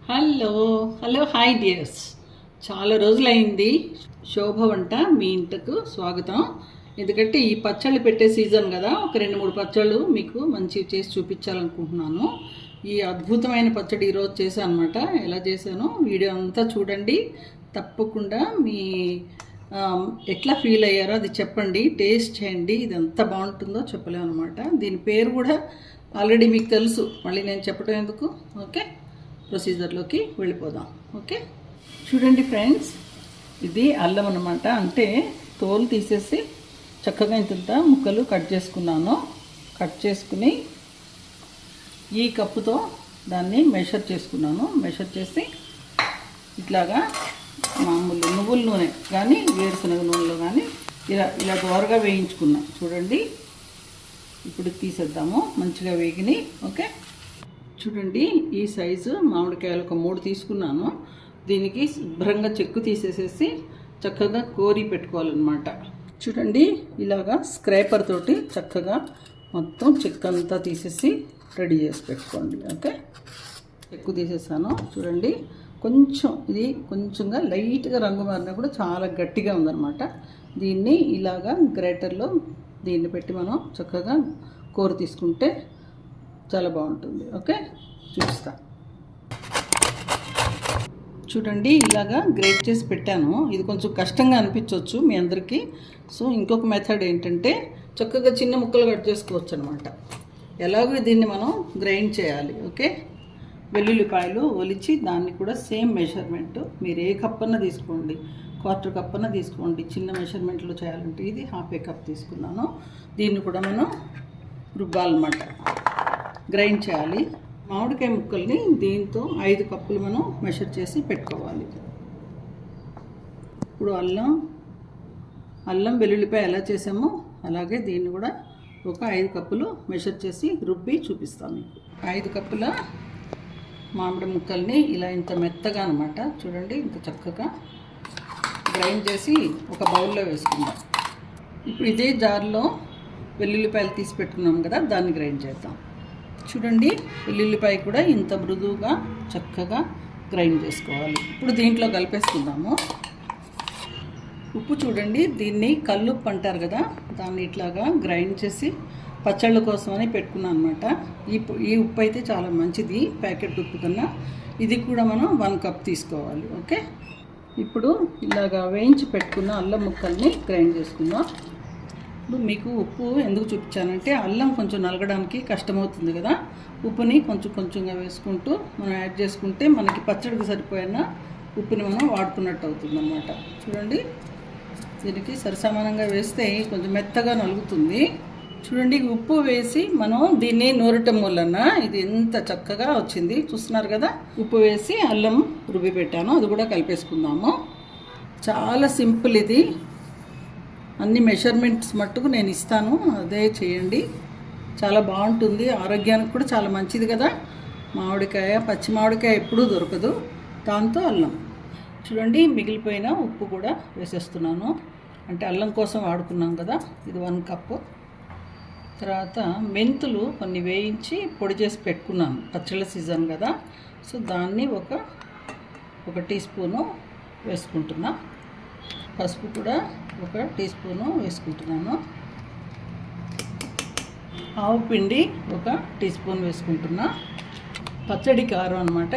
Hello hello hi dears. చాలా రోజులైంది శోభ వంట మీ ఇంటికి స్వాగతం. ఎందుకంటే ఈ పచ్చళ్ళు పెట్టే సీజన్ కదా, ఒక 2-3 పచ్చళ్ళు మీకు మంచివి చేసి చూపించాలనుకుంటున్నాను. ఈ అద్భుతమైన పచ్చడి ఈరోజు చేశాను అనమాట. ఎలా చేశానో వీడియో అంతా చూడండి. తప్పకుండా మీ ఎట్లా ఫీల్ అయ్యారో అది చెప్పండి, టేస్ట్ చేయండి. ఇది ఎంత బాగుంటుందో చెప్పలేము అనమాట. దీని పేరు కూడా ఆల్రెడీ మీకు తెలుసు, మళ్ళీ నేను చెప్పడం ఎందుకు. ఓకే, ప్రొసీజర్లోకి వెళ్ళిపోదాం. ఓకే, చూడండి ఫ్రెండ్స్, ఇది అల్లం అన్నమాట. అంటే తోలు తీసేసి చక్కగా ఇంత ముక్కలు కట్ చేసుకున్నాను. కట్ చేసుకుని ఈ కప్పుతో దాన్ని మెషర్ చేసుకున్నాను. మెషర్ చేసి ఇట్లాగా మామూలు నువ్వుల నూనె కానీ వేరుశనగ నూనెలో కానీ ఇలా దోరగా వేయించుకున్నా. చూడండి, ఇప్పుడు తీసేద్దాము. మంచిగా వేగిని. ఓకే, చూడండి, ఈ సైజు మామిడికాయలు ఒక 3 తీసుకున్నాను. దీనికి శుభ్రంగా చెక్కు తీసేసేసి చక్కగా కోరి పెట్టుకోవాలన్నమాట. చూడండి, ఇలాగా స్క్రేపర్ తోటి చక్కగా మొత్తం చెక్కు అంతా తీసేసి రెడీ చేసి పెట్టుకోండి. ఓకే, చెక్కు తీసేసాను. చూడండి, ఇది కొంచెంగా లైట్గా రంగు మారినా కూడా చాలా గట్టిగా ఉందన్నమాట. దీన్ని ఇలాగా గ్రేటర్లో దీన్ని పెట్టి మనం చక్కగా కోరి తీసుకుంటే చాలా బాగుంటుంది. ఓకే, చూపిస్తా. చూడండి, ఇలాగా గ్రేట్ చేసి పెట్టాను. ఇది కొంచెం కష్టంగా అనిపించవచ్చు మీ అందరికీ. సో ఇంకొక మెథడ్ ఏంటంటే చక్కగా చిన్న ముక్కలు కట్ చేసుకోవచ్చు అనమాట. ఎలాగో దీన్ని మనం గ్రైండ్ చేయాలి. ఓకే, వెల్లుల్లిపాయలు ఒలిచి దాన్ని కూడా సేమ్ మెజర్మెంట్ మీరు ఏ కప్ అన్నా తీసుకోండి, 1/4 కప్ అన్నా తీసుకోండి. చిన్న మెజర్మెంట్లో చేయాలంటే ఇది 1/2 కప్ తీసుకున్నాను. దీన్ని కూడా మనం రుబ్బాలన్నమాట, గ్రైండ్ చేయాలి. మామిడికాయ ముక్కల్ని దీంతో 5 కప్పులు మనం మెషర్ చేసి పెట్టుకోవాలి. ఇప్పుడు అల్లం వెల్లుల్లిపాయ ఎలా చేసామో అలాగే దీన్ని కూడా ఒక 5 కప్పులు మెషర్ చేసి రుబ్బి చూపిస్తాను మీకు. 5 కప్పుల మామిడి ముక్కల్ని ఇలా ఇంత మెత్తగా అనమాట. చూడండి, ఇంత చక్కగా గ్రైండ్ చేసి ఒక బౌల్లో వేసుకుందాం. ఇప్పుడు ఇదే జార్లో వెల్లుల్లిపాయలు తీసి పెట్టుకున్నాం కదా, దాన్ని గ్రైండ్ చేద్దాం. చూడండి, వెల్లుల్లిపాయ కూడా ఇంత మృదువుగా చక్కగా గ్రైండ్ చేసుకోవాలి. ఇప్పుడు దీంట్లో కలిపేసుకుందాము. ఉప్పు చూడండి, దీన్ని కల్లుప్పు అంటారు కదా, దాన్ని ఇట్లాగా గ్రైండ్ చేసి పచ్చళ్ళ కోసమని పెట్టుకున్నాను అనమాట. ఈ ఉప్పు అయితే చాలా మంచిది ప్యాకెట్ ఉప్పు కన్నా. ఇది కూడా మనం 1 కప్ తీసుకోవాలి. ఓకే, ఇప్పుడు ఇలాగా వేయించి పెట్టుకున్న అల్లం ముక్కల్ని గ్రైండ్ చేసుకుందాం. ఇప్పుడు మీకు ఉప్పు ఎందుకు చూపించానంటే అల్లం కొంచెం నలగడానికి కష్టమవుతుంది కదా, ఉప్పుని కొంచెంగా వేసుకుంటూ మనం యాడ్ చేసుకుంటే మనకి పచ్చడికి సరిపోయిన ఉప్పుని మనం వాడుకున్నట్టు అవుతుంది అన్నమాట. చూడండి, దీనికి సరిసమానంగా వేస్తే కొంచెం మెత్తగా నలుగుతుంది. చూడండి, ఉప్పు వేసి మనం దీన్ని నూరటం వలన ఇది ఎంత చక్కగా వచ్చింది. చూస్తున్నారు కదా, ఉప్పు వేసి అల్లం రుబ్బి పెట్టాను, అది కూడా కలిపేసుకుందాము. చాలా సింపుల్ ఇది. అన్ని మెజర్మెంట్స్ మట్టుకు నేను ఇస్తాను, అదే చేయండి. చాలా బాగుంటుంది, ఆరోగ్యానికి కూడా చాలా మంచిది కదా. పచ్చి మామిడికాయ ఎప్పుడూ దొరకదు, దాంతో అల్లం. చూడండి, మిగిలిపోయిన ఉప్పు కూడా వేసేస్తున్నాను. అంటే అల్లం కోసం వాడుకున్నాం కదా, ఇది 1 కప్పు. తర్వాత మెంతులు కొన్ని వేయించి పొడి చేసి పెట్టుకున్నాను, పచ్చళ్ళ సీజన్ కదా. సో దాన్ని ఒక టీ స్పూను వేసుకుంటున్నా. పసుపు కూడా 1 టీ స్పూను వేసుకుంటున్నాను. ఆవు పిండి 1 టీ స్పూన్ వేసుకుంటున్నా. పచ్చడి కారం అనమాట,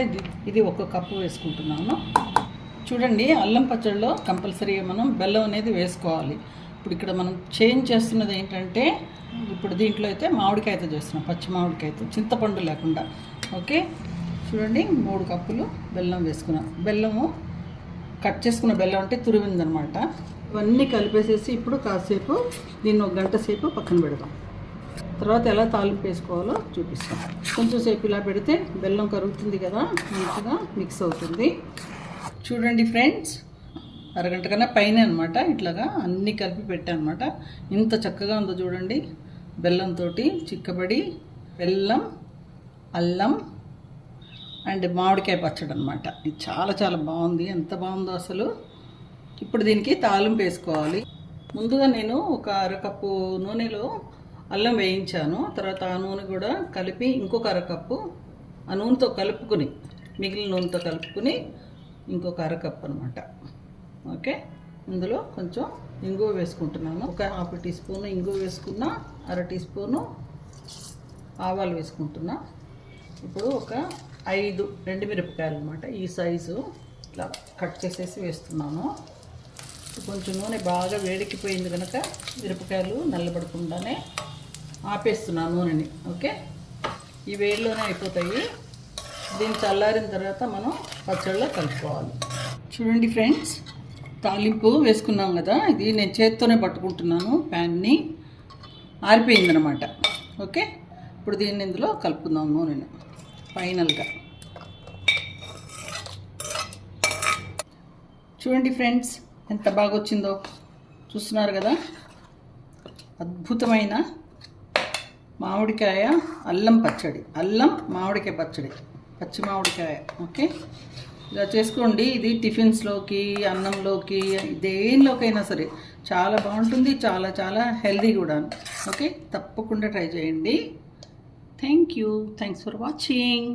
ఇది 1 కప్పు వేసుకుంటున్నాను. చూడండి, అల్లం పచ్చడిలో కంపల్సరీగా మనం బెల్లం అనేది వేసుకోవాలి. ఇప్పుడు ఇక్కడ మనం చేంజ్ చేస్తున్నది ఏంటంటే, ఇప్పుడు దీంట్లో అయితే మామిడికాయతో చేస్తున్నాం, పచ్చి మామిడికాయతో, చింతపండు లేకుండా. ఓకే, చూడండి, 3 కప్పులు బెల్లం వేసుకున్నాను. బెల్లము కట్ చేసుకున్న బెల్లం అంటే తురిమిందనమాట. ఇవన్నీ కలిపేసేసి ఇప్పుడు కాసేపు దీన్ని 1 గంట సేపు పక్కన పెడదాం. తర్వాత ఎలా తాలింపు వేసుకోవాలో చూపిస్తాం. కొంచెం సేపు ఇలా పెడితే బెల్లం కరుగుతుంది కదా, మంచిగా మిక్స్ అవుతుంది. చూడండి ఫ్రెండ్స్, అరగంట కన్నా పైన అనమాట. ఇట్లాగా అన్నీ కలిపి పెట్టాను అనమాట. ఇంత చక్కగా ఉందో చూడండి, బెల్లంతో చిక్కబడి బెల్లం, అల్లం అండ్ మామిడికాయ పచ్చడి అనమాట. ఇది చాలా చాలా బాగుంది, ఎంత బాగుందో అసలు. ఇప్పుడు దీనికి తాలింపు వేసుకోవాలి. ముందుగా నేను ఒక 1/2 కప్పు నూనెలో అల్లం వేయించాను. తర్వాత ఆ నూనె కూడా కలిపి ఇంకొక 1/2 కప్పు ఆ నూనెతో కలుపుకుని మిగిలిన నూనెతో కలుపుకుని ఇంకొక అరకప్పు అనమాట. ఓకే, ఇందులో కొంచెం ఇంగువ వేసుకుంటున్నాను. ఒక హాఫ్ టీ స్పూన్ ఇంగువ వేసుకున్నా, అర టీ స్పూను ఆవాలు వేసుకుంటున్నా. ఇప్పుడు ఒక 5 ఎండుమిరపకాయలు అనమాట, ఈ సైజు ఇట్లా కట్ చేసేసి వేస్తున్నాను. కొంచెం నూనె బాగా వేడెక్కిపోయింది కనుక మిరపకాయలు నల్లబడకుండానే ఆపేస్తున్నాను నూనెని. ఓకే, ఈ వేడిలోనే అయిపోతాయి. దీన్ని చల్లారిన తర్వాత మనం పచ్చళ్ళలో కలుపుకోవాలి. చూడండి ఫ్రెండ్స్, తాలింపు వేసుకున్నాం కదా, ఇది నేను చేత్తోనే పట్టుకుంటున్నాను. ప్యాన్ని ఆరిపోయిందనమాట. ఓకే, ఇప్పుడు దీన్ని ఇందులో కలుపుకుందాం నూనెను ఫైనల్గా. చూడండి ఫ్రెండ్స్, ఎంత బాగా వచ్చిందో చూస్తున్నారు కదా. అద్భుతమైన మామిడికాయ అల్లం పచ్చడి, అల్లం మామిడికాయ పచ్చడి, పచ్చి మామిడికాయ. ఓకే, ఇలా చేసుకోండి. ఇది టిఫిన్స్లోకి, అన్నంలోకి, దేనిలోకైనా సరే చాలా బాగుంటుంది. చాలా చాలా హెల్దీ కూడా. ఓకే, తప్పకుండా ట్రై చేయండి. Thanks for watching.